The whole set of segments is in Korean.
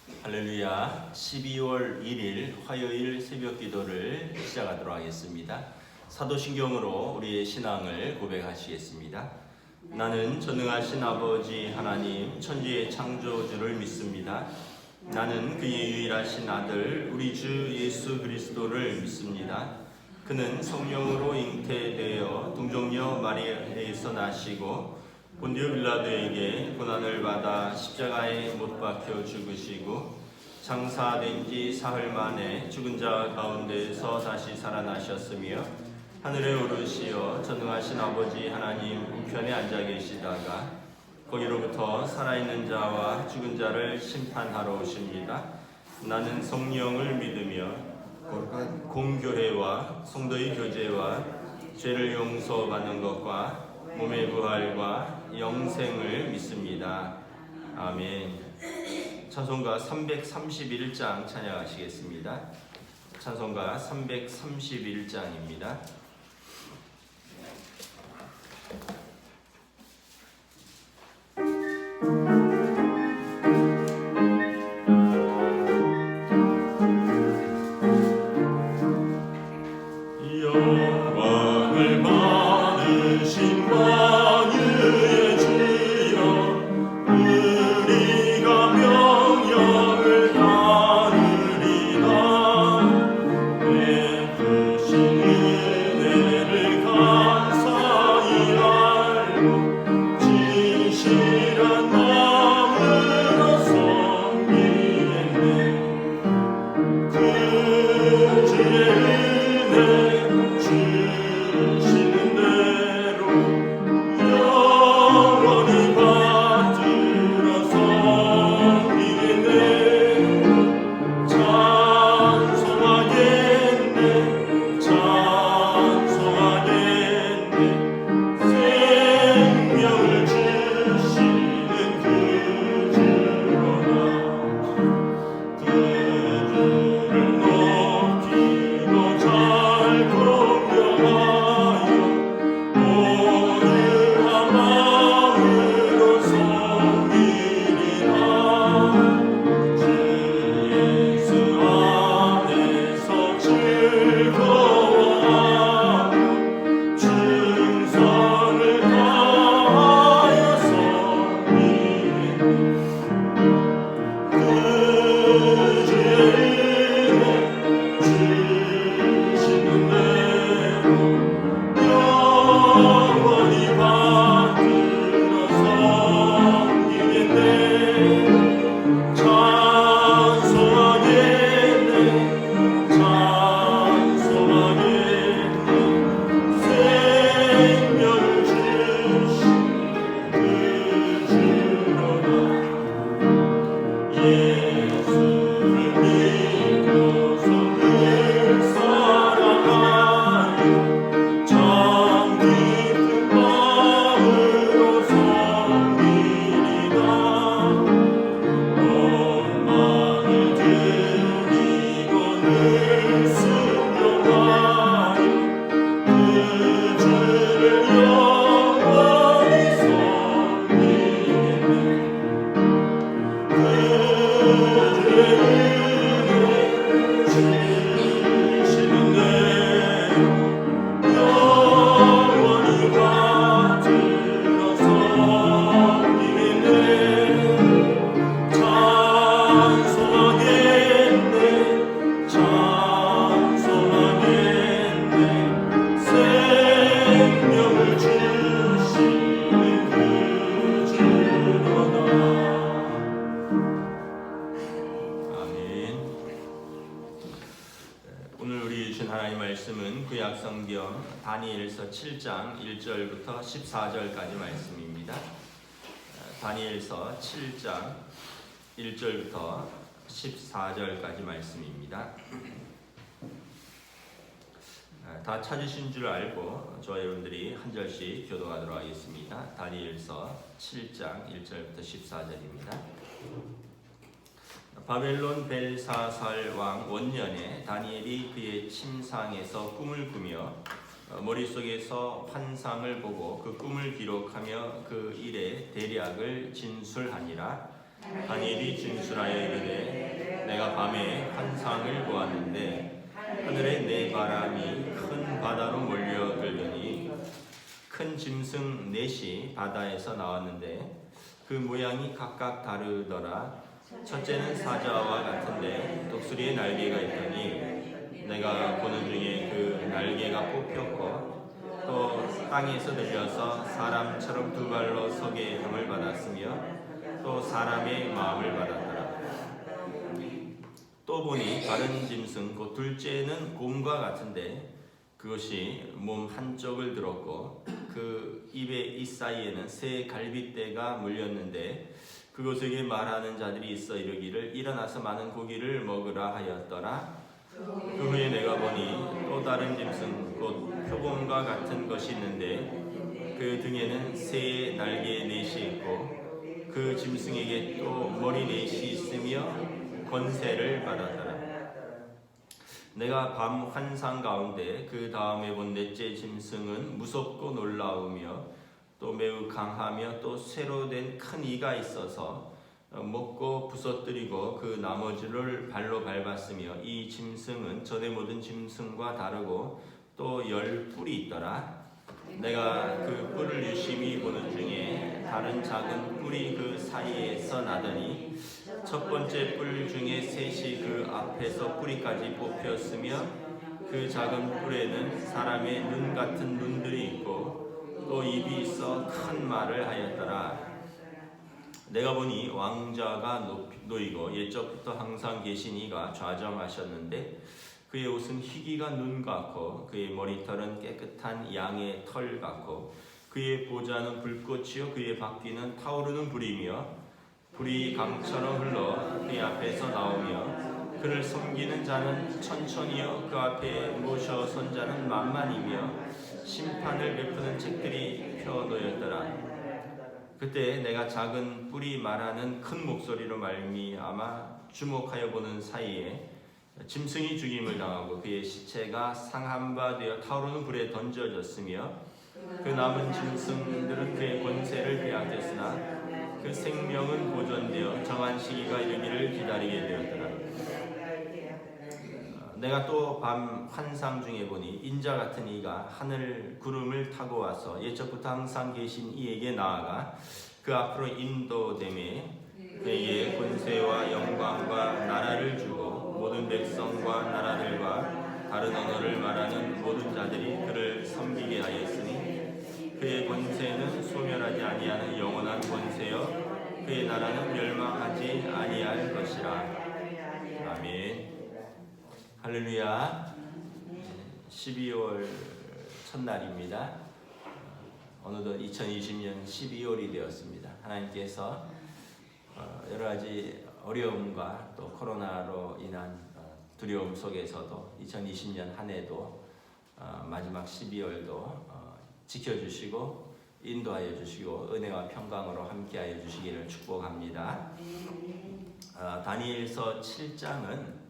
할렐루야. 12월 1일 화요일 새벽 기도를 시작하도록 하겠습니다. 사도신경으로 우리의 신앙을 고백하시겠습니다. 나는 전능하신 아버지 하나님 천지의 창조주를 믿습니다. 나는 그의 유일하신 아들 우리 주 예수 그리스도를 믿습니다. 그는 성령으로 잉태되어 동정녀 마리아에서 나시고 본디오 빌라도에게 고난을 받아 십자가에 못 박혀 죽으시고 장사된 지 사흘 만에 죽은 자 가운데서 다시 살아나셨으며 하늘에 오르시어 전능하신 아버지 하나님 우편에 앉아 계시다가 거기로부터 살아있는 자와 죽은 자를 심판하러 오십니다. 나는 성령을 믿으며 공교회와 성도의 교제와 죄를 용서받는 것과 몸의 부활과 영생을 믿습니다. 아멘. 찬송가 331장 찬양하시겠습니다. 찬송가 331장입니다. 영광을 받으신 만유의 주여 우리가 명령을 따르리라. 베푸신 은혜를 감사히 알고 진실한 마음으로 섬기겠네. 그 주의 은혜 주시는 대로 영원히 받들어 섬기겠네. 찬송하겠네 찬송하겠네. 생명을 주시는 그 주로다. 그 주를 높이고 잘 공경하여 오늘한 마음으로 섬기리라. 주 예수 안에서 즐거워하며 충성을 다하여 섬기네. 그 주의 은혜 주시는 대로 영원히 받들어 섬기겠네. 찬송하겠네 찬송하겠네. 생명을 주신 그 주로다. 예수를 믿고서 늘 사랑하여 참 깊은 마음으로 섬기리라. 온 마음을 드리고 늘 순종하여 그 주를 영원히 섬기겠네. 그 주의 은혜 주시는 대로 영원히 받들어 섬기겠네. 찬송하겠네 찬송하겠네. 생명을 주시는 그 주로다. 아멘. 오늘 우리 주신 하나님 말씀은 구약 성경 다니엘서 7장 1절부터 14절까지 말씀입니다. 다니엘서 7장 1절부터 14절까지 말씀입니다. 다 찾으신 줄 알고 저와 여러분들이 한 절씩 교독하도록 하겠습니다. 다니엘서 7장 1절부터 14절입니다. 바벨론 벨사살 왕 원년에 다니엘이 그의 침상에서 꿈을 꾸며 머릿속에서 환상을 보고 그 꿈을 기록하며 그 일의 대략을 진술하니라. 다니엘이 진술하여 이르되 내가 밤에 환상을 보았는데 하늘에 네 바람이 큰 바다로 몰려들더니 큰 짐승 넷이 바다에서 나왔는데 그 모양이 각각 다르더라. 첫째는 사자와 같은데 독수리의 날개가 있더니 내가 보는 중에 그 날개가 뽑혔고 또 땅에서 들려서 사람처럼 두 발로 서게 함을 받았으며 또 사람의 마음을 받았더라. 또 보니 다른 짐승 곧 둘째는 곰과 같은데 그것이 몸 한쪽을 들었고 그 입의 이 사이에는 새 갈빗대가 물렸는데 그것에게 말하는 자들이 있어 이르기를 일어나서 많은 고기를 먹으라 하였더라. 그 후에 내가 보니 또 다른 짐승 곧 표범과 같은 것이 있는데 그 등에는 새의 날개 넷이 있고 그 짐승에게 또 머리 넷이 있으며 권세를 받았더라. 내가 밤 환상 가운데 그 다음에 본 넷째 짐승은 무섭고 놀라우며 또 매우 강하며 또 쇠로 된 큰 이가 있어서 먹고 부서뜨리고 그 나머지를 발로 밟았으며 이 짐승은 전에 모든 짐승과 다르고 또 10뿔이 있더라. 내가 그 뿔을 유심히 보는 중에 다른 작은 뿔이 그 사이에서 나더니 첫 번째 뿔 중에 셋이 그 앞에서 뿌리까지 뽑혔으며 그 작은 뿔에는 사람의 눈 같은 눈들이 있고 또 입이 있어 큰 말을 하였더라. 내가 보니 왕자가 놓이고 옛적부터 항상 계신 이가 좌정하셨는데 그의 옷은 희기가 눈 같고 그의 머리털은 깨끗한 양의 털 같고 그의 보좌는 불꽃이요 그의 바퀴는 타오르는 불이며 불이 강처럼 흘러 그의 앞에서 나오며 그를 섬기는 자는 천천히요 그 앞에 모셔 선 자는 만만이며 심판을 베푸는 책들이 펴놓였더라. 그때 내가 작은 뿔이 말하는 큰 목소리로 말미암아 주목하여 보는 사이에 짐승이 죽임을 당하고 그의 시체가 상한 바 되어 타오르는 불에 던져졌으며 그 남은 짐승들은 그의 권세를 빼앗겼으나 그 생명은 보존되어 정한 시기가 이르기를 기다리게 되었더라. 내가 또 밤 환상 중에 보니 인자 같은 이가 하늘 구름을 타고 와서 옛적부터 항상 계신 이에게 나아가 그 앞으로 인도됨에 그에게 권세와 영광과 나라를 주고 모든 백성과 나라들과 다른 언어를 말하는 모든 자들이 그를 섬기게 하였으니 그의 권세는 소멸하지 아니하는 영원한 권세여 그의 나라는 멸망하지 아니할 것이라. 아멘. 할렐루야. 12월 첫날입니다. 어느덧 2020년 12월이 되었습니다. 하나님께서 여러 가지 어려움과 또 코로나로 인한 두려움 속에서도 2020년 한 해도 마지막 12월도 지켜주시고 인도하여 주시고 은혜와 평강으로 함께하여 주시기를 축복합니다. 다니엘서 7장은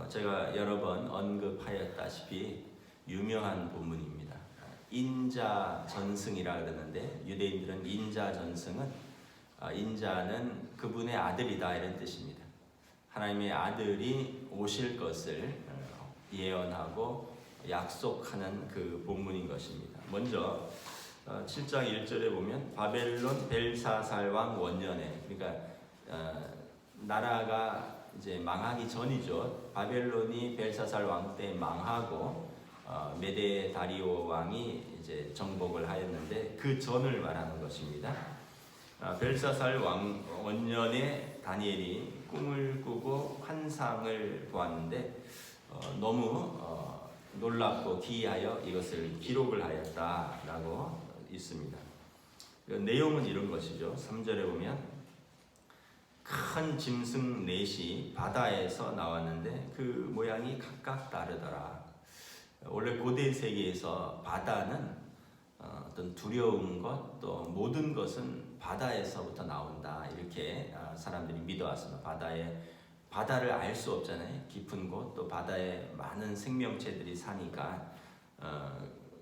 제가 여러 번 언급하였다시피 유명한 본문입니다. 인자 전승이라 그러는데 유대인들은 인자 전승은 인자는 그분의 아들이다 이런 뜻입니다. 하나님의 아들이 오실 것을 예언하고 약속하는 그 본문인 것입니다. 먼저 7장 1절에 보면 바벨론 벨사살 왕 원년에, 그러니까 나라가 이제 망하기 전이죠. 바벨론이 벨사살 왕 때 망하고 메데 다리오 왕이 이제 정복을 하였는데 그 전을 말하는 것입니다. 벨사살 왕 원년에 다니엘이 꿈을 꾸고 환상을 보았는데 너무 놀랍고 기이하여 이것을 기록을 하였다라고 있습니다. 내용은 이런 것이죠. 3절에 보면 큰 짐승 넷이 바다에서 나왔는데 그 모양이 각각 다르더라. 원래 고대 세계에서 바다는 어떤 두려운 것, 또 모든 것은 바다에서부터 나온다 이렇게 사람들이 믿어왔습니다. 바다를 알 수 없잖아요. 깊은 곳, 또 바다에 많은 생명체들이 사니까.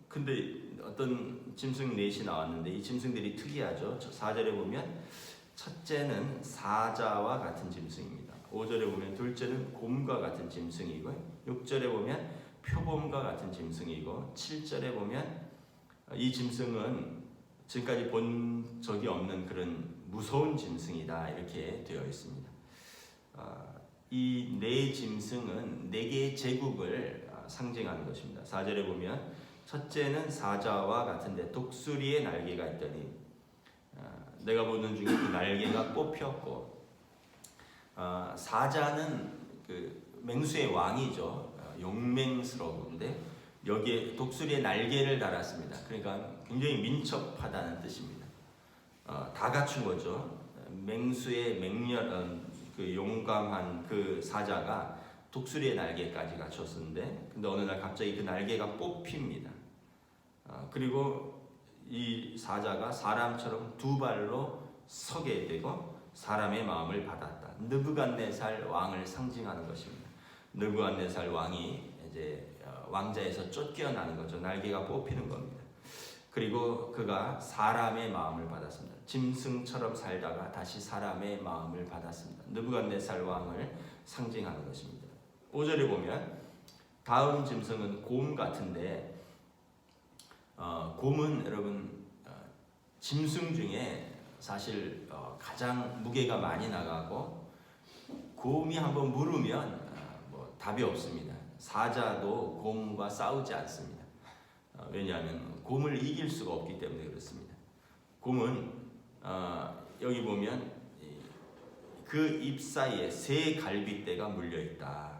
근데 어떤 짐승 넷이 나왔는데 이 짐승들이 특이하죠. 4절에 보면 첫째는 사자와 같은 짐승입니다. 5절에 보면 둘째는 곰과 같은 짐승이고 6절에 보면 표범과 같은 짐승이고 7절에 보면 이 짐승은 지금까지 본 적이 없는 그런 무서운 짐승이다 이렇게 되어 있습니다. 이 네 짐승은 네 개의 제국을 상징하는 것입니다. 4절에 보면 첫째는 사자와 같은데 독수리의 날개가 있더니 내가 보는 중에 그 날개가 뽑혔고 사자는 그 맹수의 왕이죠. 용맹스러운데 여기에 독수리의 날개를 달았습니다. 그러니까 굉장히 민첩하다는 뜻입니다. 다 갖춘 거죠. 맹수의 맹렬한 그 용감한 그 사자가 독수리의 날개까지 갖췄었는데 근데 어느 날 갑자기 그 날개가 뽑힙니다. 그리고 이 사자가 사람처럼 두 발로 서게 되고 사람의 마음을 받았다. 느부갓네살 왕을 상징하는 것입니다. 느부갓네살 왕이 이제 왕자에서 쫓겨나는 거죠. 날개가 뽑히는 겁니다. 그리고 그가 사람의 마음을 받았습니다. 짐승처럼 살다가 다시 사람의 마음을 받았습니다. 느부갓네살 왕을 상징하는 것입니다. 5절에 보면 다음 짐승은 곰 같은데 곰은 여러분 짐승 중에 사실 가장 무게가 많이 나가고 곰이 한번 물으면 뭐 답이 없습니다. 사자도 곰과 싸우지 않습니다. 왜냐하면 곰을 이길 수가 없기 때문에 그렇습니다. 곰은 여기 보면 그 잎 사이에 새 갈빗대가 물려 있다.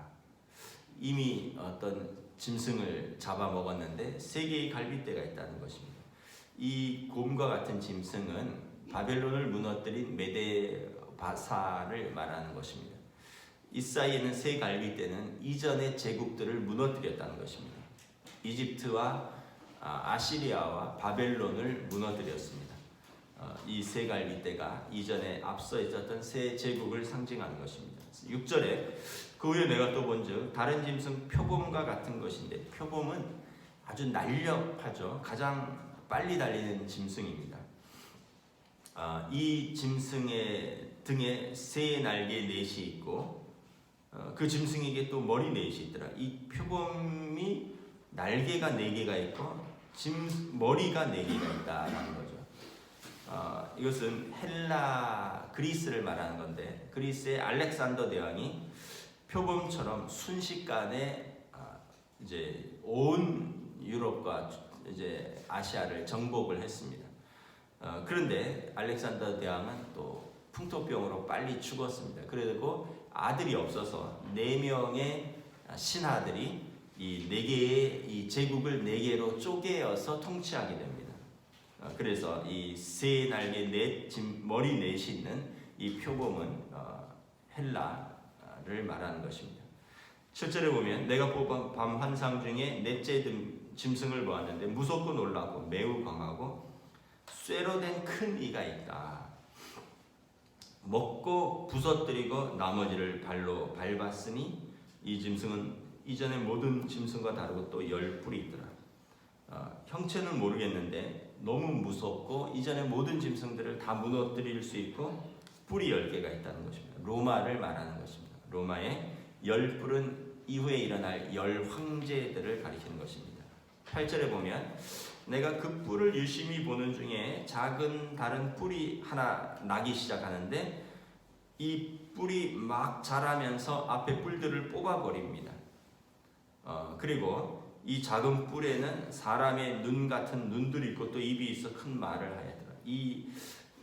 이미 어떤 짐승을 잡아먹었는데 세 개의 갈빗대가 있다는 것입니다. 이 곰과 같은 짐승은 바벨론을 무너뜨린 메데바사를 말하는 것입니다. 이 사이에는 세 갈빗대는 이전의 제국들을 무너뜨렸다는 것입니다. 이집트와 아시리아와 바벨론을 무너뜨렸습니다. 이 세 갈빗대가 이전에 앞서 있었던 세 제국을 상징하는 것입니다. 6절에 그 후에 내가 또 본즉 다른 짐승 표범과 같은 것인데 표범은 아주 날렵하죠. 가장 빨리 달리는 짐승입니다. 이 짐승의 등에 새 날개 넷이 있고 그 짐승에게 또 머리 넷이 있더라. 이 표범이 날개가 4개가 있고 머리가 4개가 있다라는 거죠. 이것은 헬라 그리스를 말하는 건데 그리스의 알렉산더 대왕이 표범처럼 순식간에 이제 온 유럽과 이제 아시아를 정복을 했습니다. 그런데 알렉산더 대왕은 또 풍토병으로 빨리 죽었습니다. 그리고 아들이 없어서 4명의 신하들이 이 4개의 이 제국을 4개로 쪼개어서 통치하게 됩니다. 그래서 이 세 날개 머리 넷이 있는 이 표범은 헬라를 말하는 것입니다. 7절에 보면 내가 본 밤 환상 중에 넷째 짐승을 보았는데 무섭고 놀라고 매우 강하고 쇠로 된 큰 이가 있다. 먹고 부서뜨리고 나머지를 발로 밟았으니 이 짐승은 이전의 모든 짐승과 다르고 또 10뿔이 있더라. 형체는 모르겠는데 너무 무섭고 이전의 모든 짐승들을 다 무너뜨릴 수 있고 뿔이 10개가 있다는 것입니다. 로마를 말하는 것입니다. 로마의 10뿔은 이후에 일어날 10황제들을 가리키는 것입니다. 8절에 보면 내가 그 뿔을 유심히 보는 중에 작은 다른 뿔이 하나 나기 시작하는데 이 뿔이 막 자라면서 앞에 뿔들을 뽑아버립니다. 그리고 이 작은 뿔에는 사람의 눈 같은 눈들이 있고 또 입이 있어 큰 말을 하였더라. 이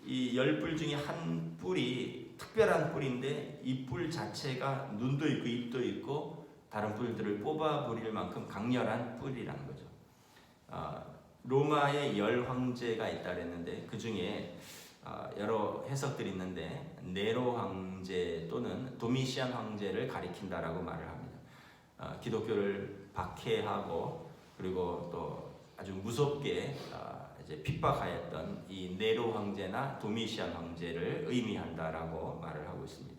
10뿔 중에 한 뿔이 특별한 뿔인데 이 뿔 자체가 눈도 있고 입도 있고 다른 뿔들을 뽑아버릴 만큼 강렬한 뿔이라는 거죠. 로마의 10황제가 있다 그랬는데 그 중에 여러 해석들이 있는데 네로 황제 또는 도미시안 황제를 가리킨다라고 말을 합니다. 기독교를 박해하고 그리고 또 아주 무섭게 이제 핍박하였던 이 네로 황제나 도미시안 황제를 의미한다라고 말을 하고 있습니다.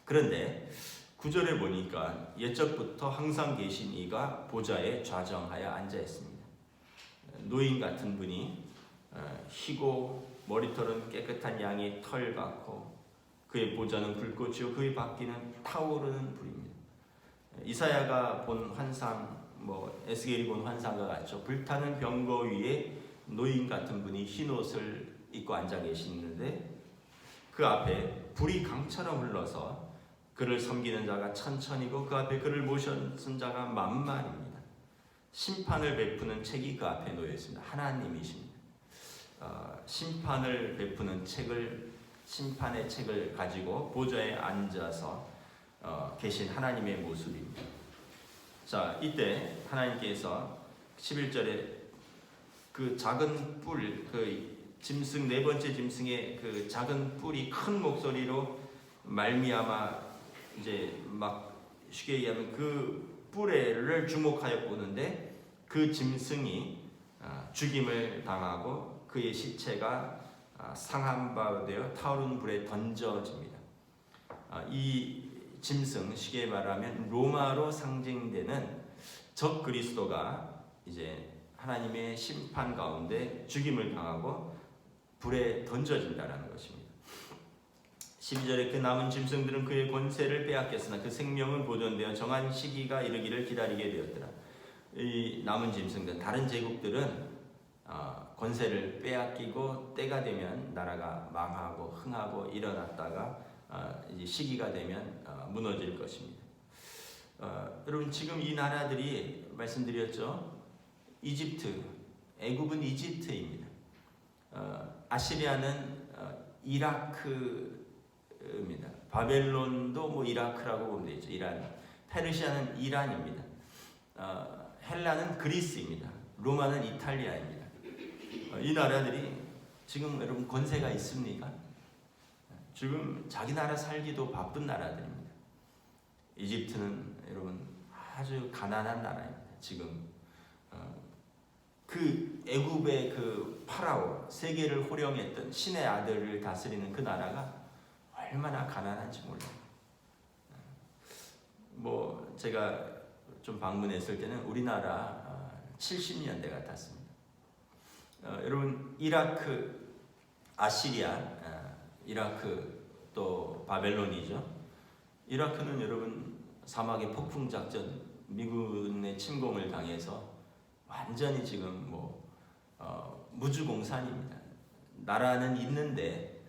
그런데 9절에 보니까 옛적부터 항상 계신 이가 보좌에 좌정하여 앉아 있습니다. 노인 같은 분이 희고 머리털은 깨끗한 양의 털 같고 그의 보좌는 불꽃이요 그의 바퀴는 타오르는 불입니다. 이사야가 본 환상, 에스겔이 본 환상과 같죠. 불타는 병거 위에 노인 같은 분이 흰 옷을 입고 앉아 계시는데 그 앞에 불이 강처럼 흘러서 그를 섬기는 자가 천천이고 그 앞에 그를 모셔선 자가 만만입니다. 심판을 베푸는 책이 그 앞에 놓여 있습니다. 하나님이십니다. 심판을 베푸는 책을, 심판의 책을 가지고 보좌에 앉아서 계신 하나님의 모습입니다. 자, 이때 하나님께서 11절에 그 작은 뿔, 그 짐승, 네 번째 짐승의 그 작은 뿔이 큰 목소리로 말미암아 이제 막 쉽게 얘기하면 그 뿔에를 주목하여 보는데 그 짐승이 죽임을 당하고 그의 시체가 상한 바 되어 타오르는 불에 던져집니다. 이 짐승, 쉽게 말하면 로마로 상징되는 적 그리스도가 이제 하나님의 심판 가운데 죽임을 당하고 불에 던져진다는 것입니다. 12절에 그 남은 짐승들은 그의 권세를 빼앗겼으나 그 생명은 보존되어 정한 시기가 이르기를 기다리게 되었더라. 이 남은 짐승들, 다른 제국들은 권세를 빼앗기고 때가 되면 나라가 망하고 흥하고 일어났다가 이제 시기가 되면 무너질 것입니다. 여러분 지금 이 나라들이 말씀드렸죠. 이집트, 애굽은 이집트입니다. 아시리아는 이라크입니다. 바벨론도 이라크라고 보면 되죠. 이란. 페르시아는 이란입니다. 헬라는 그리스입니다. 로마는 이탈리아입니다. 이 나라들이 지금 여러분 권세가 있습니까? 지금 자기 나라 살기도 바쁜 나라들입니다. 이집트는 여러분 아주 가난한 나라입니다. 지금 그 애굽의 그 파라오, 세계를 호령했던 신의 아들을 다스리는 그 나라가 얼마나 가난한지 몰라요. 제가 좀 방문했을 때는 우리나라 70년대 같았습니다. 여러분 이라크, 아시리아, 이라크 또 바벨론이죠. 이라크는 여러분 사막의 폭풍 작전, 미군의 침공을 당해서 완전히 지금 무주공산입니다. 나라는 있는데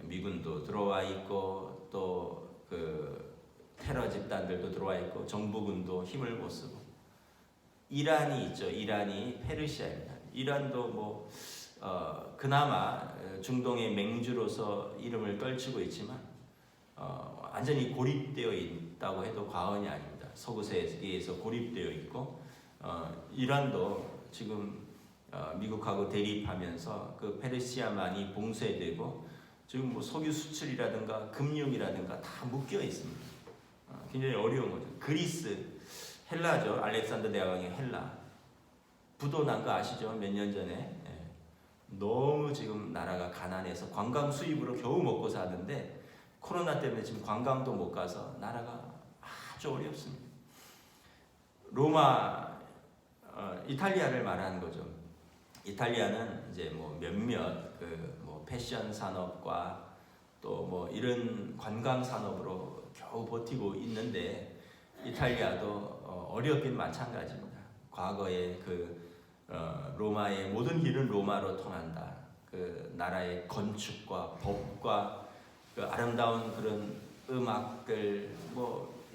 미군도 들어와 있고 또 그 테러 집단들도 들어와 있고 정부군도 힘을 못 쓰고 이란이 있죠. 이란이 페르시아입니다. 이란도 그나마 중동의 맹주로서 이름을 떨치고 있지만 완전히 고립되어 있다고 해도 과언이 아닙니다. 서구 세계에서 고립되어 있고 이란도 지금 미국하고 대립하면서 그 페르시아만이 봉쇄되고 지금 석유 수출이라든가 금융이라든가 다 묶여 있습니다. 굉장히 어려운 거죠. 그리스, 헬라죠. 알렉산더 대왕의 헬라. 부도 난 거 아시죠? 몇 년 전에. 너무 지금 나라가 가난해서 관광 수입으로 겨우 먹고 사는데 코로나 때문에 지금 관광도 못 가서 나라가 아주 어렵습니다. 로마, 이탈리아를 말하는 거죠. 이탈리아는 이제 몇몇 패션 산업과 또 이런 관광 산업으로 겨우 버티고 있는데 이탈리아도 어렵긴 마찬가지입니다. 과거에 로마의 모든 길은 로마로 통한다. 그 나라의 건축과 법과 그 아름다운 그런 음악들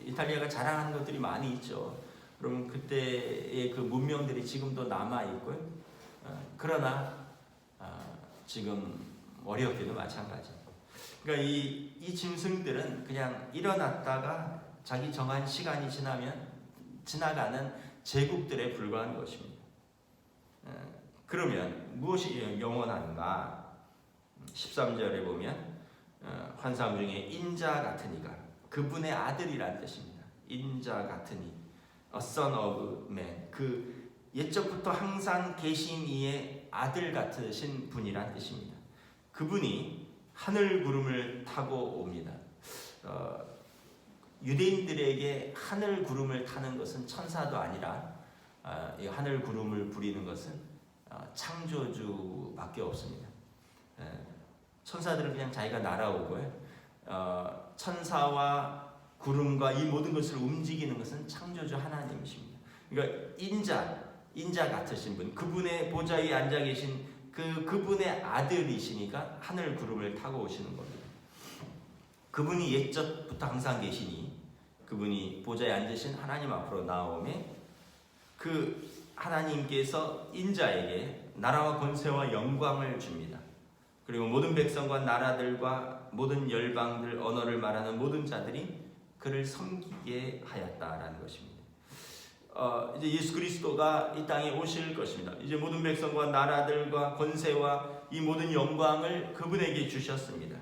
이탈리아가 자랑하는 것들이 많이 있죠. 그러면 그때의 그 문명들이 지금도 남아 있고요. 그러나 지금 어렵기도 마찬가지입니다. 그러니까 이 짐승들은 그냥 일어났다가 자기 정한 시간이 지나면 지나가는 제국들에 불과한 것입니다. 그러면 무엇이 영원한가? 13절에 보면 환상 중에 인자 같으니가 그분의 아들이라는 뜻입니다. 인자 같으니 A son of man, 그 옛적부터 항상 계신 이의 아들 같으신 분이란 뜻입니다. 그분이 하늘 구름을 타고 옵니다. 유대인들에게 하늘 구름을 타는 것은 천사도 아니라 이 하늘 구름을 부리는 것은 창조주밖에 없습니다. 천사들은 그냥 자기가 날아오고요. 천사와 구름과 이 모든 것을 움직이는 것은 창조주 하나님이십니다. 그러니까 인자 같으신 분, 그분의 보좌에 앉아 계신 그분의 아들이시니까 하늘 구름을 타고 오시는 겁니다. 그분이 옛적부터 항상 계시니 그분이 보좌에 앉으신 하나님 앞으로 나오매 그 하나님께서 인자에게 나라와 권세와 영광을 줍니다. 그리고 모든 백성과 나라들과 모든 열방들, 언어를 말하는 모든 자들이 그를 섬기게 하였다라는 것입니다. 이제 예수 그리스도가 이 땅에 오실 것입니다. 이제 모든 백성과 나라들과 권세와 이 모든 영광을 그분에게 주셨습니다.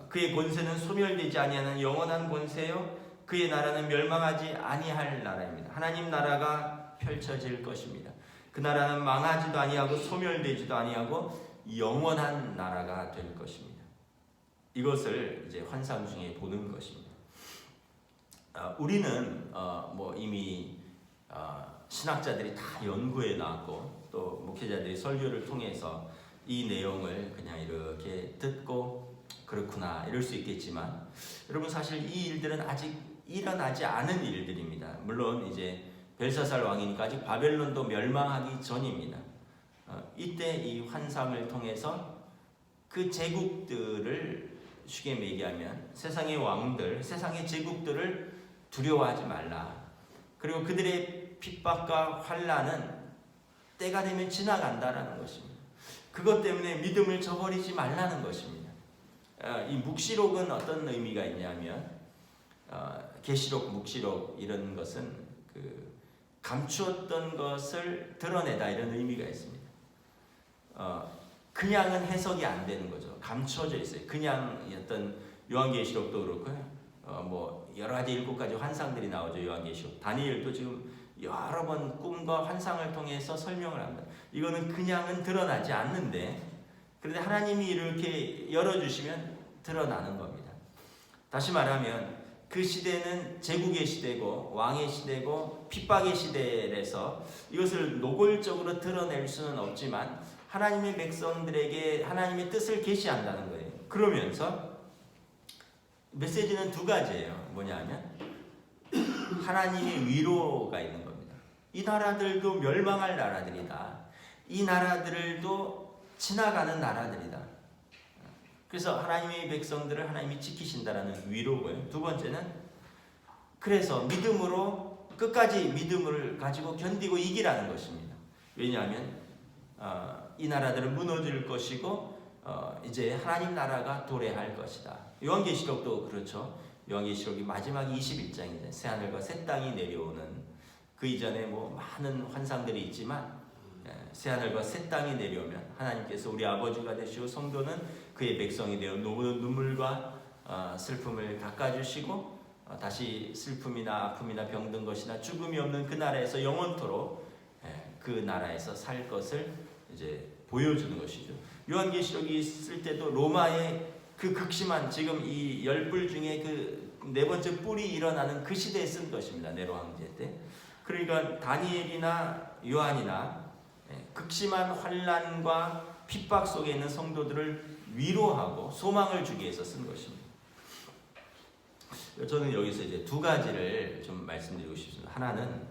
그의 권세는 소멸되지 아니하는 영원한 권세요, 그의 나라는 멸망하지 아니할 나라입니다. 하나님 나라가 펼쳐질 것입니다. 그 나라는 망하지도 아니하고 소멸되지도 아니하고 영원한 나라가 될 것입니다. 이것을 이제 환상 중에 보는 것입니다. 우리는 뭐 이미 신학자들이 다 연구해 나왔고 또 목회자들이 설교를 통해서 이 내용을 그냥 이렇게 듣고 그렇구나 이럴 수 있겠지만, 여러분 사실 이 일들은 아직 일어나지 않은 일들입니다. 물론 이제 벨사살 왕이니까 아직 바벨론도 멸망하기 전입니다. 이때 이 환상을 통해서 그 제국들을 쉽게 얘기하면 세상의 왕들, 세상의 제국들을 두려워하지 말라. 그리고 그들의 핍박과 환난은 때가 되면 지나간다라는 것입니다. 그것 때문에 믿음을 저버리지 말라는 것입니다. 이 묵시록은 어떤 의미가 있냐면 계시록, 묵시록 이런 것은 그 감추었던 것을 드러내다 이런 의미가 있습니다. 그냥은 해석이 안 되는 거죠. 감춰져 있어요. 그냥 어떤 요한계시록도 그렇고요. 뭐 여러 가지 7가지 환상들이 나오죠. 요한계시록. 다니엘도 지금 여러 번 꿈과 환상을 통해서 설명을 합니다. 이거는 그냥은 드러나지 않는데, 그런데 하나님이 이렇게 열어주시면 드러나는 겁니다. 다시 말하면 그 시대는 제국의 시대고 왕의 시대고 핍박의 시대라서 이것을 노골적으로 드러낼 수는 없지만 하나님의 백성들에게 하나님의 뜻을 계시한다는 거예요. 그러면서 메시지는 2가지예요. 뭐냐면 하나님의 위로가 있는 겁니다. 이 나라들도 멸망할 나라들이다. 이 나라들도 지나가는 나라들이다. 그래서 하나님의 백성들을 하나님이 지키신다라는 위로고요. 2번째는 그래서 믿음으로 끝까지 믿음을 가지고 견디고 이기라는 것입니다. 왜냐하면 이 나라들은 무너질 것이고 이제 하나님 나라가 도래할 것이다. 요한계시록도 그렇죠. 요한계시록이 마지막 21장이죠. 새하늘과 새 땅이 내려오는, 그 이전에 뭐 많은 환상들이 있지만 새하늘과 새 땅이 내려오면 하나님께서 우리 아버지가 되시고 성도는 그의 백성이 되어 눈물과 슬픔을 닦아주시고 다시 슬픔이나 아픔이나 병든 것이나 죽음이 없는 그 나라에서 영원토록 그 나라에서 살 것을 이제 보여주는 것이죠. 요한계시록이 있을 때도 로마의 그 극심한 지금 이 10뿔 중에 그 4번째 뿔이 일어나는 그 시대에 쓴 것입니다. 네로 황제 때. 그러니까 다니엘이나 요한이나 극심한 환난과 핍박 속에 있는 성도들을 위로하고 소망을 주기 위해서 쓴 것입니다. 저는 여기서 이제 2가지를 좀 말씀드리고 싶습니다. 하나는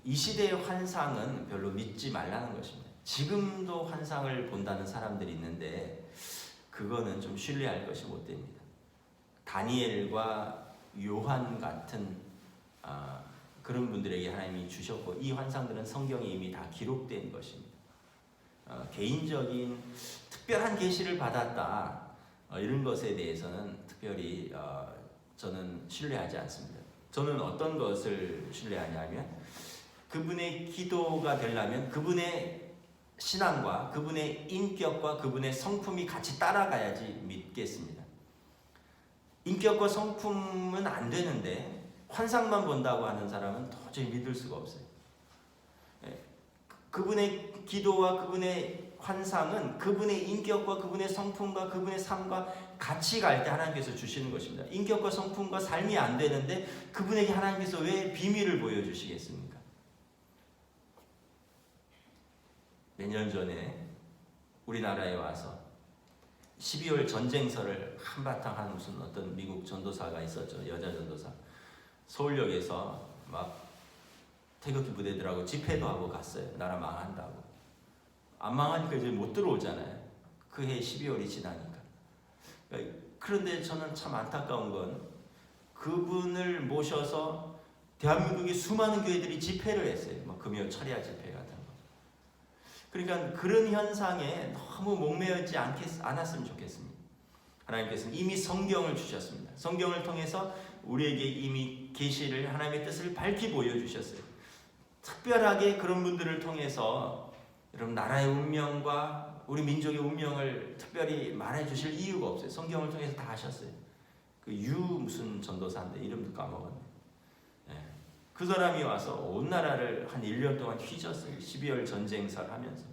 이 시대의 환상은 별로 믿지 말라는 것입니다. 지금도 환상을 본다는 사람들이 있는데 그거는 좀 신뢰할 것이 못 됩니다. 다니엘과 요한 같은 그런 분들에게 하나님이 주셨고, 이 환상들은 성경에 이미 다 기록된 것입니다. 개인적인 특별한 계시를 받았다 이런 것에 대해서는 특별히 저는 신뢰하지 않습니다. 저는 어떤 것을 신뢰하냐면 그분의 기도가 되려면 그분의 신앙과 그분의 인격과 그분의 성품이 같이 따라가야지 믿겠습니다. 인격과 성품은 안 되는데 환상만 본다고 하는 사람은 도저히 믿을 수가 없어요. 그분의 기도와 그분의 환상은 그분의 인격과 그분의 성품과 그분의 삶과 같이 갈 때 하나님께서 주시는 것입니다. 인격과 성품과 삶이 안 되는데 그분에게 하나님께서 왜 비밀을 보여주시겠습니까? 몇 년 전에 우리나라에 와서 12월 전쟁설을 한바탕 한 무슨 어떤 미국 전도사가 있었죠. 여자 전도사. 서울역에서 막 태극기 부대들하고 집회도 하고 갔어요. 나라 망한다고. 안 망하니까 이제 못 들어오잖아요. 그 해 12월이 지나니까. 그런데 저는 참 안타까운 건 그분을 모셔서 대한민국의 수많은 교회들이 집회를 했어요. 막 금요 철야 집회 같은 거. 그러니까 그런 현상에 너무 목매이지 않았으면 좋겠습니다. 하나님께서는 이미 성경을 주셨습니다. 성경을 통해서 우리에게 이미 계시를 하나님의 뜻을 밝히 보여주셨어요. 특별하게 그런 분들을 통해서 여러분 나라의 운명과 우리 민족의 운명을 특별히 말해주실 이유가 없어요. 성경을 통해서 다 하셨어요. 그 무슨 전도사인데 이름도 까먹었네. 그 사람이 와서 온 나라를 한 1년 동안 휘졌어요. 12월 전쟁설 하면서.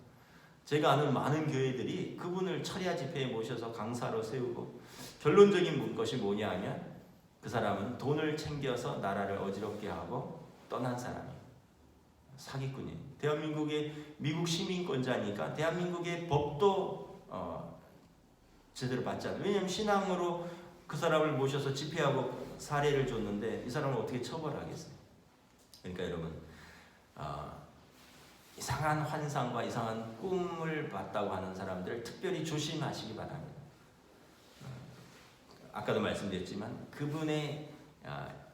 제가 아는 많은 교회들이 그분을 철야 집회에 모셔서 강사로 세우고 결론적인 것이 뭐냐 하면 그 사람은 돈을 챙겨서 나라를 어지럽게 하고 떠난 사람이에요. 사기꾼이에요. 대한민국의 미국 시민권자니까 대한민국의 법도 제대로 받지 않아요. 왜냐하면 신앙으로 그 사람을 모셔서 집회하고 사례를 줬는데 이 사람을 어떻게 처벌하겠어요? 그러니까 여러분 이상한 환상과 이상한 꿈을 봤다고 하는 사람들 특별히 조심하시기 바랍니다. 아까도 말씀드렸지만 그분의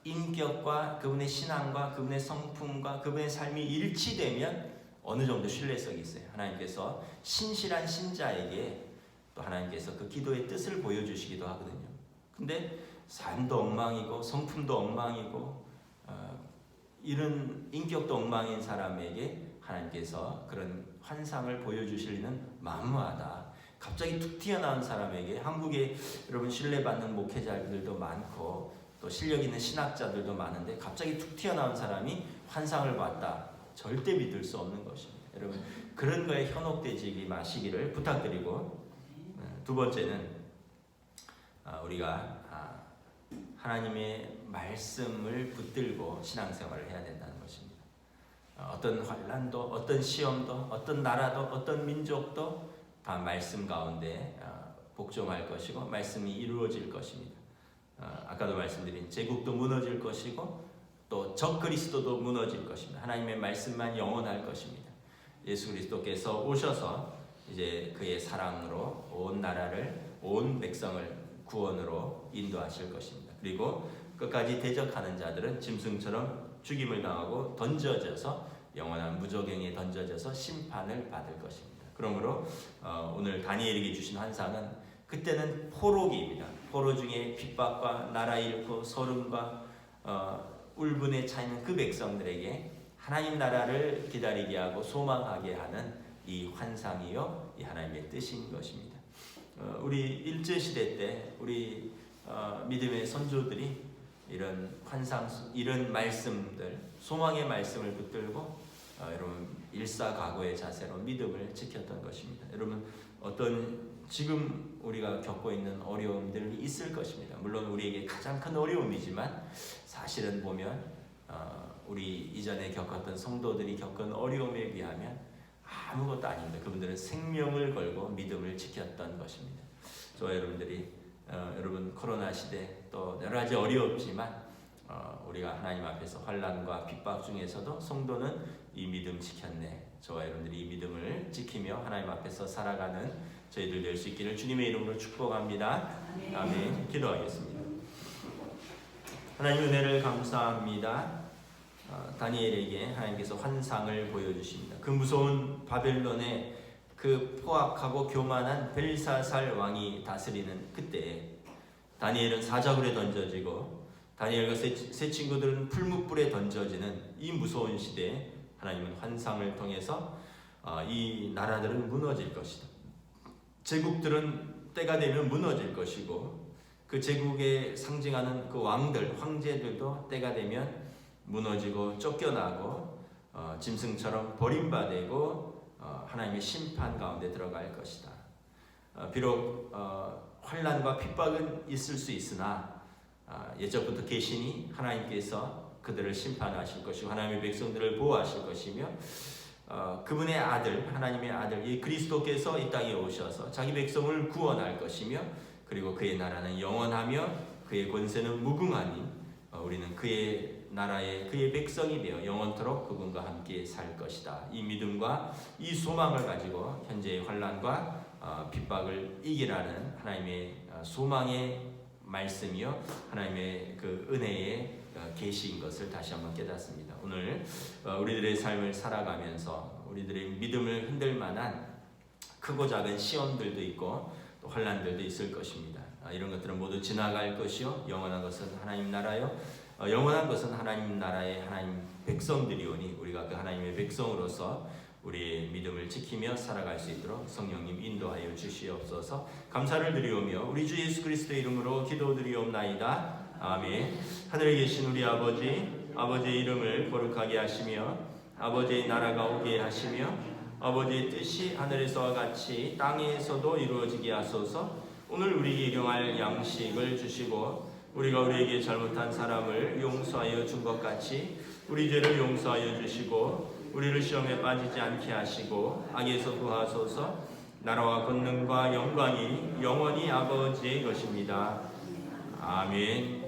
인격과 그분의 신앙과 그분의 성품과 그분의 삶이 일치되면 어느 정도 신뢰성이 있어요. 하나님께서 신실한 신자에게 또 하나님께서 그 기도의 뜻을 보여주시기도 하거든요. 근데 삶도 엉망이고 성품도 엉망이고 이런 인격도 엉망인 사람에게 하나님께서 그런 환상을 보여주실 리는 만무하다. 갑자기 툭 튀어나온 사람에게 한국에 여러분 신뢰받는 목회자들도 많고 또 실력 있는 신학자들도 많은데 갑자기 툭 튀어나온 사람이 환상을 봤다. 절대 믿을 수 없는 것입니다. 여러분 그런 거에 현혹되지 마시기를 부탁드리고 두 번째는 우리가 하나님의 말씀을 붙들고 신앙생활을 해야 된다는 것입니다. 어떤 환난도, 어떤 시험도, 어떤 나라도, 어떤 민족도 다 말씀 가운데 복종할 것이고 말씀이 이루어질 것입니다. 아까도 말씀드린 제국도 무너질 것이고 또 적그리스도도 무너질 것입니다. 하나님의 말씀만 영원할 것입니다. 예수 그리스도께서 오셔서 이제 그의 사랑으로 온 나라를, 온 백성을 구원으로 인도하실 것입니다. 그리고 끝까지 대적하는 자들은 짐승처럼 죽임을 당하고 던져져서 영원한 무저갱에 던져져서 심판을 받을 것입니다. 그러므로 오늘 다니엘에게 주신 환상은 그때는 포로기입니다. 포로 중에 핍박과 나라 잃고 소름과 울분에 차있는 그 백성들에게 하나님 나라를 기다리게 하고 소망하게 하는 이 환상이요 이 하나님의 뜻인 것입니다. 우리 일제시대 때 우리 믿음의 선조들이 이런 환상, 이런 말씀들, 소망의 말씀을 붙들고 여러분 일사각오의 자세로 믿음을 지켰던 것입니다. 여러분 어떤 지금 우리가 겪고 있는 어려움들이 있을 것입니다. 물론 우리에게 가장 큰 어려움이지만 사실은 보면 우리 이전에 겪었던 성도들이 겪은 어려움에 비하면 아무것도 아닙니다. 그분들은 생명을 걸고 믿음을 지켰던 것입니다. 저와 여러분들이 여러분 코로나 시대 또 여러 가지 어려웠지만 우리가 하나님 앞에서 환난과 핍박 중에서도 성도는 이 믿음 지켰네. 저와 여러분들이 이 믿음을 지키며 하나님 앞에서 살아가는 저희들 될 수 있기를 주님의 이름으로 축복합니다. 아멘. 기도하겠습니다. 하나님 은혜를 감사합니다. 다니엘에게 하나님께서 환상을 보여주십니다. 그 무서운 바벨론의 그 포악하고 교만한 벨사살 왕이 다스리는 그때에 다니엘은 사자굴에 던져지고 다니엘과 세 친구들은 풀무불에 던져지는 이 무서운 시대에 하나님은 환상을 통해서 이 나라들은 무너질 것이다. 제국들은 때가 되면 무너질 것이고 그 제국에 상징하는 그 왕들, 황제들도 때가 되면 무너지고 쫓겨나고 짐승처럼 버림받고 하나님의 심판 가운데 들어갈 것이다. 비록 환난과 핍박은 있을 수 있으나 예적부터 계시니 하나님께서 그들을 심판하실 것이고 하나님의 백성들을 보호하실 것이며 그분의 아들, 하나님의 아들 이 그리스도께서 이 땅에 오셔서 자기 백성을 구원할 것이며, 그리고 그의 나라는 영원하며 그의 권세는 무궁하니 우리는 그의 나라의 그의 백성이 되어 영원토록 그분과 함께 살 것이다. 이 믿음과 이 소망을 가지고 현재의 환난과 핍박을 이기라는 하나님의 소망의 말씀이요, 하나님의 그 은혜의 계시인 것을 다시 한번 깨닫습니다. 오늘 우리들의 삶을 살아가면서 우리들의 믿음을 흔들 만한 크고 작은 시험들도 있고 또 환난들도 있을 것입니다. 이런 것들은 모두 지나갈 것이요, 영원한 것은 하나님 나라요, 영원한 것은 하나님 나라의 하나님 백성들이오니 우리가 그 하나님의 백성으로서 우리의 믿음을 지키며 살아갈 수 있도록 성령님 인도하여 주시옵소서. 감사를 드리오며 우리 주 예수 그리스도의 이름으로 기도드리옵나이다. 아멘. 하늘에 계신 우리 아버지, 아버지의 이름을 거룩하게 하시며 아버지의 나라가 오게 하시며 아버지의 뜻이 하늘에서와 같이 땅에서도 이루어지게 하소서. 오늘 우리에게 일용할 양식을 주시고 우리가 우리에게 잘못한 사람을 용서하여 준 것 같이 우리 죄를 용서하여 주시고 우리를 시험에 빠지지 않게 하시고 악에서 구하소서. 나라와 권능과 영광이 영원히 아버지의 것입니다. 아멘.